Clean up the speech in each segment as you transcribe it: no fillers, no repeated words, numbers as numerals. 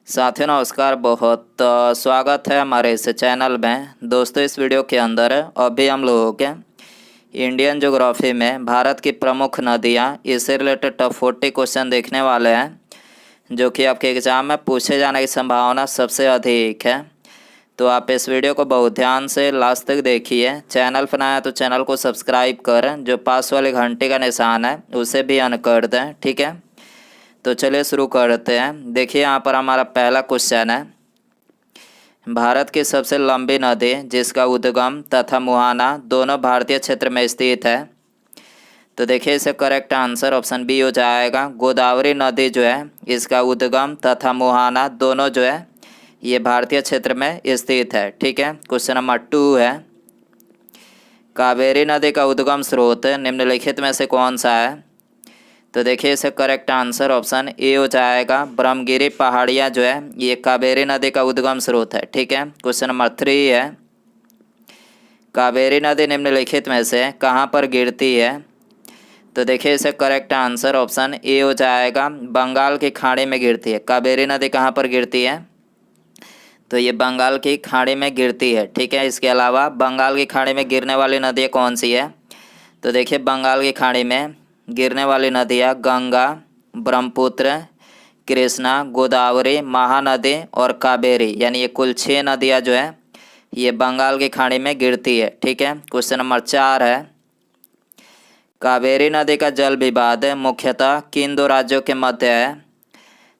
साथियों नमस्कार। बहुत स्वागत है हमारे इस चैनल में। दोस्तों इस वीडियो के अंदर अभी हम लोगों के इंडियन ज्योग्राफी में भारत की प्रमुख नदियां इससे रिलेटेड टॉप 40 क्वेश्चन देखने वाले हैं, जो कि आपके एग्ज़ाम में पूछे जाने की संभावना सबसे अधिक है। तो आप इस वीडियो को बहुत ध्यान से लास्ट तक देखिए। चैनल पर नया तो चैनल को सब्सक्राइब कर, जो पास वाले घंटे का निशान है उसे भी ऑन कर दें, ठीक है। तो चलिए शुरू करते हैं। देखिए यहाँ पर हमारा पहला क्वेश्चन है, भारत की सबसे लंबी नदी जिसका उद्गम तथा मुहाना दोनों भारतीय क्षेत्र में स्थित है। तो देखिए इसे करेक्ट आंसर ऑप्शन बी हो जाएगा। गोदावरी नदी जो है इसका उद्गम तथा मुहाना दोनों जो है ये भारतीय क्षेत्र में स्थित है, ठीक है। क्वेश्चन नंबर 2 है, कावेरी नदी का उद्गम स्रोत निम्नलिखित में से कौन सा है। तो देखिए इसे करेक्ट आंसर ऑप्शन ए हो जाएगा। ब्रह्मगिरी पहाड़ियाँ जो है ये कावेरी नदी का उद्गम स्रोत है, ठीक है। क्वेश्चन नंबर 3 है, कावेरी नदी निम्नलिखित में से कहाँ पर गिरती है। तो देखिए इसे करेक्ट आंसर ऑप्शन ए हो जाएगा। बंगाल की खाड़ी में गिरती है। कावेरी नदी कहाँ पर गिरती है, तो ये बंगाल की खाड़ी में गिरती है, ठीक है। इसके अलावा बंगाल की खाड़ी में गिरने वाली नदी कौन सी है। तो देखिए बंगाल की खाड़ी में गिरने वाली नदियाँ गंगा, ब्रह्मपुत्र, कृष्णा, गोदावरी, महानदी और कावेरी, यानी ये कुल 6 नदियाँ जो है ये बंगाल की खाड़ी में गिरती है, ठीक है। क्वेश्चन नंबर 4 है, कावेरी नदी का जल विवाद मुख्यतः किन दो राज्यों के मध्य है।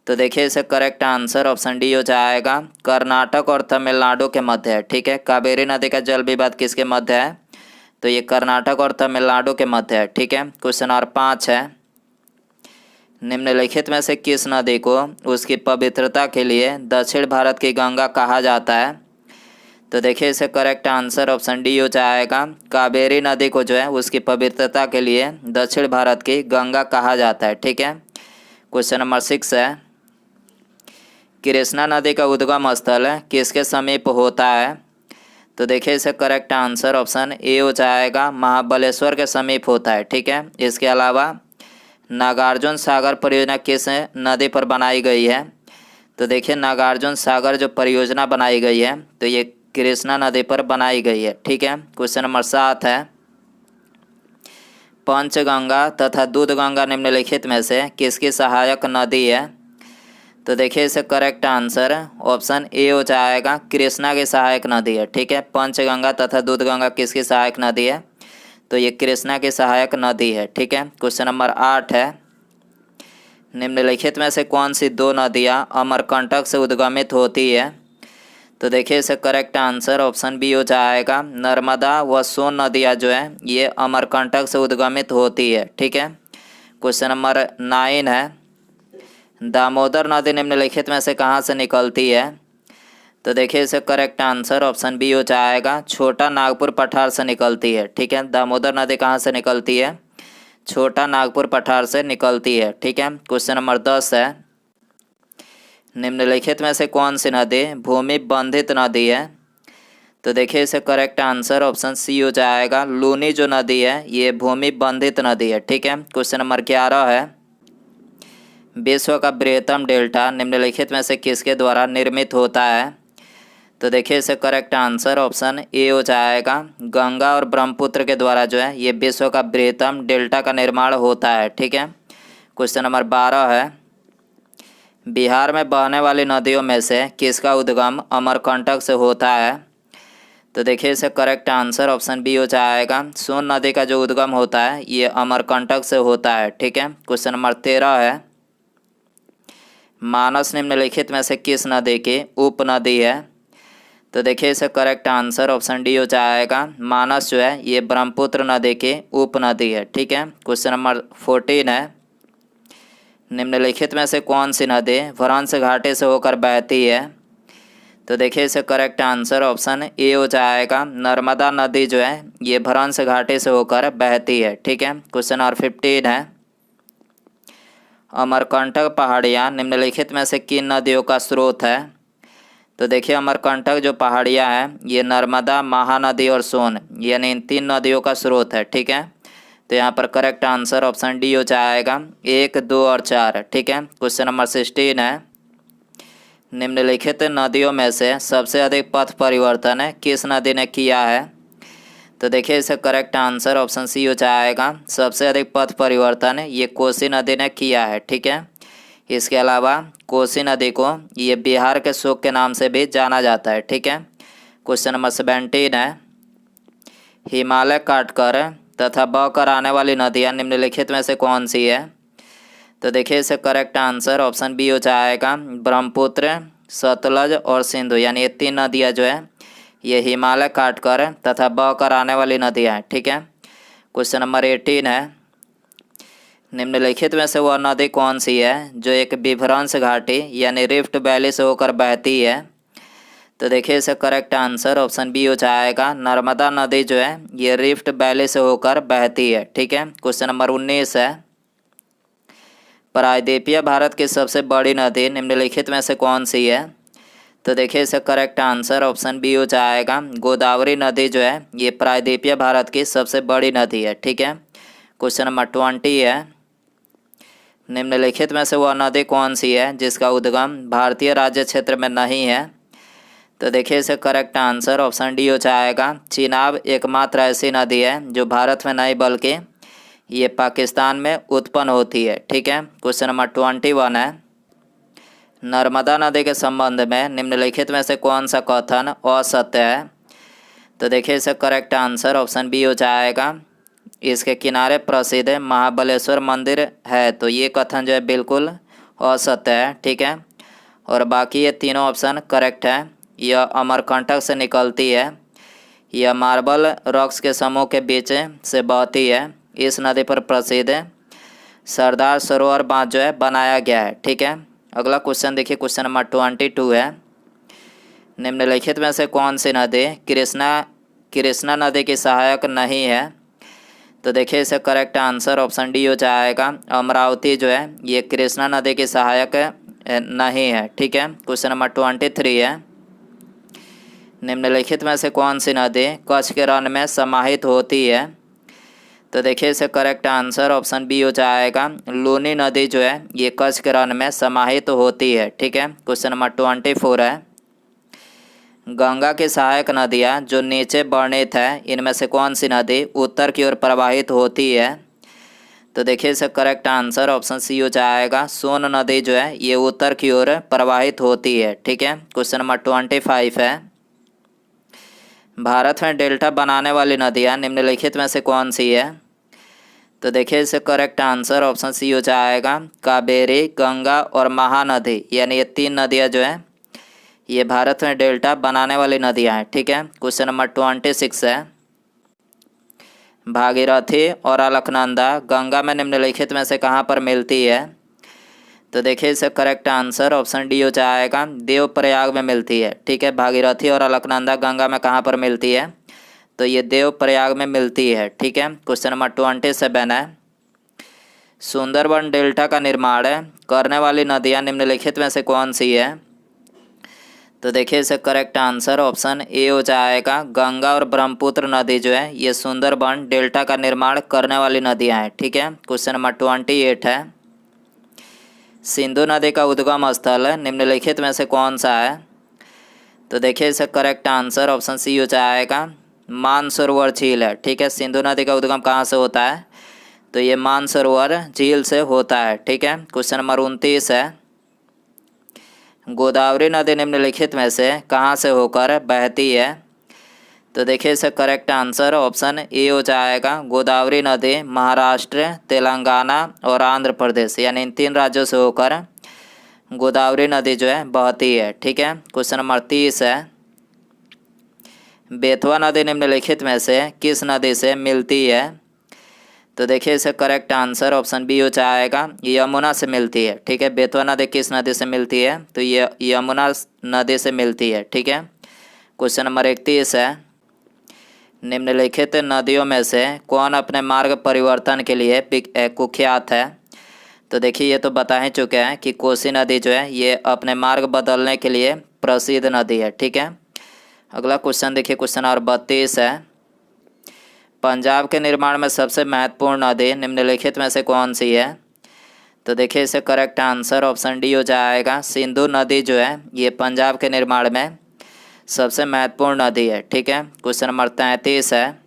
तो देखिए इसे करेक्ट आंसर ऑप्शन डी हो जाएगा। कर्नाटक और तमिलनाडु के मध्य है, ठीक है। कावेरी नदी का जल विवाद किसके मध्य है, तो ये कर्नाटक और तमिलनाडु के मध्य है, ठीक है। क्वेश्चन नंबर 5 है, निम्नलिखित में से किस नदी को उसकी पवित्रता के लिए दक्षिण भारत की गंगा कहा जाता है। तो देखिए इसे करेक्ट आंसर ऑप्शन डी हो जाएगा। कावेरी नदी को जो है उसकी पवित्रता के लिए दक्षिण भारत की गंगा कहा जाता है, ठीक है। क्वेश्चन नंबर 6 है, कृष्णा नदी का उद्गम स्थल किसके समीप होता है। तो देखिए इसे करेक्ट आंसर ऑप्शन ए हो जाएगा। महाबलेश्वर के समीप होता है, ठीक है। इसके अलावा नागार्जुन सागर परियोजना किस नदी पर बनाई गई है। तो देखिए नागार्जुन सागर जो परियोजना बनाई गई है तो ये कृष्णा नदी पर बनाई गई है, ठीक है। क्वेश्चन नंबर 7 है, पंचगंगा तथा दूधगंगा निम्नलिखित में से किसकी सहायक नदी है। तो देखिए इसे करेक्ट आंसर ऑप्शन ए हो जाएगा। कृष्णा की सहायक नदी है, ठीक है। पंचगंगा तथा दूधगंगा किसकी सहायक नदी है, तो ये कृष्णा की सहायक नदी है, ठीक है। क्वेश्चन नंबर 8 है, निम्नलिखित में से कौन सी दो नदियाँ अमरकंटक से उद्गमित होती है। तो देखिए इसे करेक्ट आंसर ऑप्शन बी हो जाएगा। नर्मदा व सोन नदियाँ जो है ये अमरकंटक से उद्गमित होती है, ठीक है। क्वेश्चन नंबर 9 है, दामोदर नदी निम्नलिखित में से कहाँ से निकलती है। तो देखिए इसे करेक्ट आंसर ऑप्शन बी हो जाएगा। छोटा नागपुर पठार से निकलती है, ठीक है। दामोदर नदी कहाँ से निकलती है, छोटा नागपुर पठार से निकलती है, ठीक है। क्वेश्चन नंबर 10 है, निम्नलिखित में से कौन सी नदी भूमि बंधित नदी है। तो देखिए इसे करेक्ट आंसर ऑप्शन सी हो जाएगा। लूनी जो नदी है ये भूमि बंधित नदी है, ठीक है। क्वेश्चन नंबर 11 है, विश्व का बृहत्तम डेल्टा निम्नलिखित में से किसके द्वारा निर्मित होता है। तो देखिए इसे करेक्ट आंसर ऑप्शन ए हो जाएगा। गंगा और ब्रह्मपुत्र के द्वारा जो है ये विश्व का बृहत्तम डेल्टा का निर्माण होता है, ठीक है। क्वेश्चन नंबर 12 है, बिहार में बहने वाली नदियों में से किसका उद्गम अमरकंटक से होता है। तो देखिए इसे करेक्ट आंसर ऑप्शन बी हो जाएगा। सोन नदी का जो उद्गम होता है ये अमरकंटक से होता है, ठीक है। क्वेश्चन नंबर 13 है, मानस निम्नलिखित में से किस नदी की उपनदी है। तो देखिए इसे करेक्ट आंसर ऑप्शन डी हो जाएगा। मानस जो है ये ब्रह्मपुत्र नदी की उपनदी है, ठीक है। क्वेश्चन नंबर 14 है, निम्नलिखित में से कौन सी नदी भ्रंश घाटी से होकर बहती है। तो देखिए इसे करेक्ट आंसर ऑप्शन ए हो जाएगा। नर्मदा नदी जो है ये भ्रंश घाटी से होकर बहती है, ठीक है। क्वेश्चन नंबर 15 है, अमरकंटक पहाड़ियाँ निम्नलिखित में से किन नदियों का स्रोत है। तो देखिए अमरकंटक जो पहाड़ियाँ हैं ये नर्मदा, महानदी और सोन यानी इन 3 नदियों का स्रोत है, ठीक है। तो यहाँ पर करेक्ट आंसर ऑप्शन डी हो जाएगा 1, 2 और 4, ठीक है। क्वेश्चन नंबर 16 है, निम्नलिखित नदियों में से सबसे अधिक पथ परिवर्तन किस नदी ने किया है? तो देखिए इसका करेक्ट आंसर ऑप्शन सी हो जाएगा। सबसे अधिक पथ परिवर्तन ये कोसी नदी ने किया है। ठीक है, इसके अलावा कोसी नदी को ये बिहार के शोक के नाम से भी जाना जाता है। ठीक है, क्वेश्चन नंबर 17 है, हिमालय काटकर तथा बहकर आने वाली नदियाँ निम्नलिखित में से कौन सी है? तो देखिए इसका करेक्ट आंसर ऑप्शन बी हो जाएगा। ब्रह्मपुत्र, सतलज और सिंधु, यानी ये 3 नदियाँ जो है ये हिमालय काटकर तथा बहकर आने वाली नदियाँ हैं। ठीक है, क्वेश्चन नंबर 18 है, निम्नलिखित में से वह नदी कौन सी है जो एक विभ्रंश घाटी यानी रिफ्ट वैली से होकर बहती है? तो देखिए इसका करेक्ट आंसर ऑप्शन बी हो जाएगा। नर्मदा नदी जो है ये रिफ्ट वैली से होकर बहती है। ठीक है, क्वेश्चन नंबर 19 है, प्रायद्वीपीय भारत की सबसे बड़ी नदी निम्नलिखित में से कौन सी है? तो देखिए इसका करेक्ट आंसर ऑप्शन बी हो जाएगा। गोदावरी नदी जो है ये प्रायद्वीपीय भारत की सबसे बड़ी नदी है। ठीक है, क्वेश्चन नंबर 20 है, निम्नलिखित में से वह नदी कौन सी है जिसका उद्गम भारतीय राज्य क्षेत्र में नहीं है? तो देखिए इसका करेक्ट आंसर ऑप्शन डी हो जाएगा। चिनाब एकमात्र ऐसी नदी है जो भारत में नहीं बल्कि ये पाकिस्तान में उत्पन्न होती है। ठीक है, क्वेश्चन नंबर 21 है, नर्मदा नदी के संबंध में निम्नलिखित में से कौन सा कथन असत्य है? तो देखिए इसका करेक्ट आंसर ऑप्शन बी हो जाएगा। इसके किनारे प्रसिद्ध महाबलेश्वर मंदिर है, तो ये कथन जो है बिल्कुल असत्य है। ठीक है, और बाकी ये तीनों ऑप्शन करेक्ट है। यह अमरकंटक से निकलती है, यह मार्बल रॉक्स के समूह के बीच से बहती है, इस नदी पर प्रसिद्ध सरदार सरोवर बांध जो है बनाया गया है। ठीक है, अगला क्वेश्चन देखिए, क्वेश्चन नंबर 22 है, निम्नलिखित में से कौन सी नदी कृष्णा नदी की सहायक नहीं है? तो देखिए इसका करेक्ट आंसर ऑप्शन डी हो जाएगा। अमरावती जो है ये कृष्णा नदी की सहायक नहीं है। ठीक है, क्वेश्चन नंबर 23 है, निम्नलिखित में से कौन सी नदी कच्छ के रण में समाहित होती है? तो देखिए इसका करेक्ट आंसर ऑप्शन बी हो जाएगा। लूनी नदी जो है ये कच्छ के रण में समाहित होती है। ठीक है, क्वेश्चन नंबर 24 है, गंगा की सहायक नदियाँ जो नीचे वर्णित है इनमें से कौन सी नदी उत्तर की ओर प्रवाहित होती है? तो देखिए इसका करेक्ट आंसर ऑप्शन सी हो जाएगा। सोन नदी जो है ये उत्तर की ओर प्रवाहित होती है। ठीक है, क्वेश्चन नंबर 25 है, भारत में डेल्टा बनाने वाली नदियाँ निम्नलिखित में से कौन सी है? तो देखिए इसका करेक्ट आंसर ऑप्शन सी हो जाएगा। कावेरी, गंगा और महानदी, यानी ये 3 नदियाँ जो है ये भारत में डेल्टा बनाने वाली नदियाँ हैं। ठीक है, क्वेश्चन नंबर 26 है, भागीरथी और अलकनंदा गंगा में निम्नलिखित में से कहाँ पर मिलती है? तो देखिए इसका करेक्ट आंसर ऑप्शन डी हो जाएगा। देवप्रयाग में मिलती है। ठीक है, भागीरथी और अलकनंदा गंगा में कहाँ पर मिलती है? तो ये देवप्रयाग में मिलती है। ठीक है, क्वेश्चन नंबर 27 है, सुंदरबन डेल्टा का निर्माण करने वाली नदियाँ निम्नलिखित में से कौन सी है? तो देखिए इसका करेक्ट आंसर ऑप्शन ए हो जाएगा। गंगा और ब्रह्मपुत्र नदी जो है ये सुंदरबन डेल्टा का निर्माण करने वाली नदियाँ हैं। ठीक है, क्वेश्चन नंबर 28 है, सिंधु नदी का उद्गम स्थल निम्नलिखित में से कौन सा है? तो देखिए इसका करेक्ट आंसर ऑप्शन सी हो जाएगा। मानसरोवर झील है। ठीक है, सिंधु नदी का उद्गम कहाँ से होता है? तो ये मानसरोवर झील से होता है। ठीक है, क्वेश्चन नंबर 29 है, गोदावरी नदी निम्नलिखित में से कहाँ से होकर बहती है? तो देखिए इसका करेक्ट आंसर ऑप्शन ए हो जाएगा। गोदावरी नदी महाराष्ट्र, तेलंगाना और आंध्र प्रदेश, यानी इन 3 राज्यों से होकर गोदावरी नदी जो है बहती है। ठीक है, क्वेश्चन नंबर 30 है, बेतवा नदी निम्नलिखित में से किस नदी से मिलती है? तो देखिए इसका करेक्ट आंसर ऑप्शन बी हो जाएगा। यमुना से मिलती है। ठीक है, बेतवा नदी किस नदी से मिलती है? तो ये यमुना नदी से मिलती है। ठीक है, क्वेश्चन नंबर 31 है, निम्नलिखित नदियों में से कौन अपने मार्ग परिवर्तन के लिए कुख्यात है? तो देखिए ये तो बता ही चुके हैं कि कोसी नदी जो है ये अपने मार्ग बदलने के लिए प्रसिद्ध नदी है। ठीक है, अगला क्वेश्चन देखिए, क्वेश्चन नंबर 32 है, पंजाब के निर्माण में सबसे महत्वपूर्ण नदी निम्नलिखित में से कौन सी है? तो देखिए इससे करेक्ट आंसर ऑप्शन डी हो जाएगा। सिंधु नदी जो है ये पंजाब के निर्माण में सबसे महत्वपूर्ण नदी है। ठीक है, क्वेश्चन नंबर 33 है,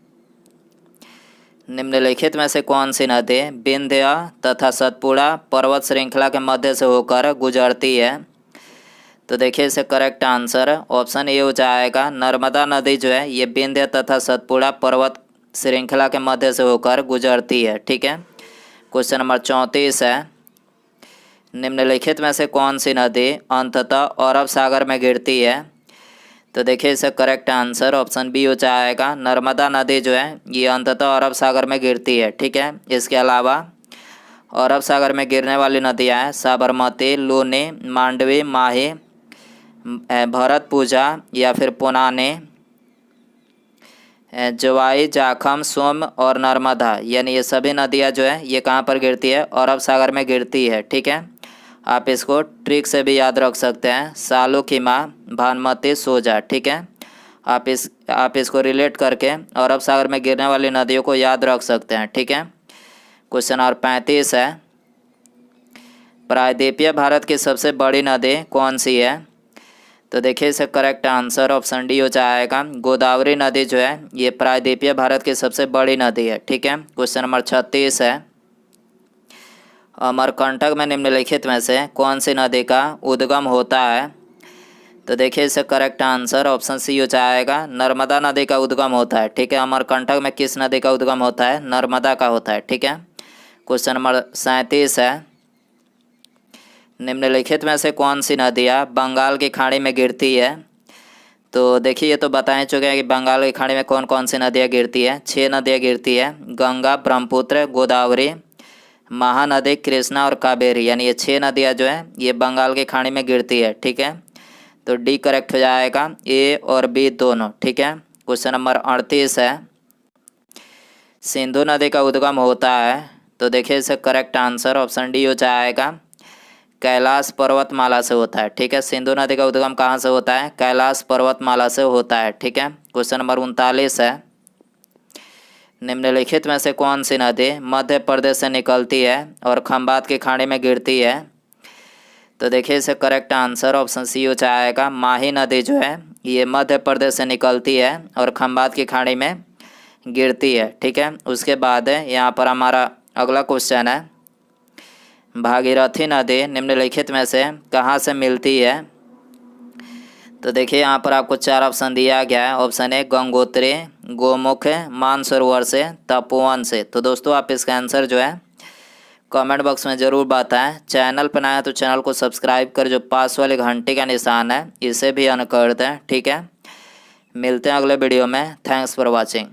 निम्नलिखित में से कौन सी नदी विंध्य तथा सतपुड़ा पर्वत श्रृंखला के मध्य से होकर गुजरती है? तो देखिए इसे करेक्ट आंसर ऑप्शन ए हो जाएगा। नर्मदा नदी जो है ये विंध्य तथा सतपुड़ा पर्वत श्रृंखला के मध्य से होकर गुजरती है। ठीक है, क्वेश्चन नंबर 34 है, निम्नलिखित में से कौन सी नदी अंततः अरब सागर में गिरती है? तो देखिए इसका करेक्ट आंसर ऑप्शन बी हो जाएगा। नर्मदा नदी जो है ये अंततः अरब सागर में गिरती है। ठीक है, इसके अलावा अरब सागर में गिरने वाली नदियाँ हैं साबरमती, लूनी, मांडवी, माही, भरतपुजा या फिर पुनाने, जवाई, जाखम, सोम और नर्मदा, यानी ये सभी नदियाँ जो है ये कहाँ पर गिरती है? अरब सागर में गिरती है। ठीक है, आप इसको ट्रिक से भी याद रख सकते हैं, सालू की माँ, भानुमती, सोजा। ठीक है, आप इसको रिलेट करके अरब सागर में गिरने वाली नदियों को याद रख सकते हैं। ठीक है, क्वेश्चन नंबर 35 है, प्रायद्वीपीय भारत की सबसे बड़ी नदी कौन सी है? तो देखिए इसका करेक्ट आंसर ऑप्शन डी हो जाएगा। गोदावरी नदी जो है ये प्रायद्वीपीय भारत की सबसे बड़ी नदी है। ठीक है, क्वेश्चन नंबर 36 है, अमरकंटक में निम्नलिखित में से कौन सी नदी का उद्गम होता है? तो देखिए इसका करेक्ट आंसर ऑप्शन सी हो जाएगा। नर्मदा नदी का उद्गम होता है। ठीक है, अमरकंटक में किस नदी का उद्गम होता है? नर्मदा का होता है। ठीक है, क्वेश्चन नंबर 37 है, निम्नलिखित में से कौन सी नदियाँ बंगाल की खाड़ी में गिरती है? तो देखिए ये तो बता ही चुके हैं कि बंगाल की खाड़ी में कौन कौन सी नदियाँ गिरती है। 6 नदियाँ गिरती है, गंगा, ब्रह्मपुत्र, गोदावरी, महानदी, कृष्णा और कावेरी, यानी ये 6 नदियाँ जो है ये बंगाल की खाड़ी में गिरती है। ठीक है, तो डी करेक्ट हो जाएगा, ए और बी दोनों। ठीक है, क्वेश्चन नंबर 38 है, सिंधु नदी का उद्गम होता है? तो देखिए इसका करेक्ट आंसर ऑप्शन डी हो जाएगा, कैलाश पर्वतमाला से होता है। ठीक है, सिंधु नदी का उद्गम कहाँ से होता है? कैलाश पर्वतमाला से होता है। ठीक है, क्वेश्चन नंबर 39 है, निम्नलिखित में से कौन सी नदी मध्य प्रदेश से निकलती है और खंबात की खाड़ी में गिरती है? तो देखिए इसे करेक्ट आंसर ऑप्शन सी हो जाएगा। माही नदी जो है ये मध्य प्रदेश से निकलती है और खंबात की खाड़ी में गिरती है। ठीक है, उसके बाद यहाँ पर हमारा अगला क्वेश्चन है, भागीरथी नदी निम्नलिखित में से कहाँ से मिलती है? तो देखिए यहाँ पर आपको 4 ऑप्शन दिया गया है। ऑप्शन ए गंगोत्री, गोमुख, मानसरोवर से, तपोवन से। तो दोस्तों आप इसका आंसर जो है कमेंट बॉक्स में ज़रूर बताएं। चैनल पर नया है तो चैनल को सब्सक्राइब कर जो पास वाले घंटे का निशान है इसे भी ऑन कर दें। ठीक है, मिलते हैं अगले वीडियो में। Thanks for watching.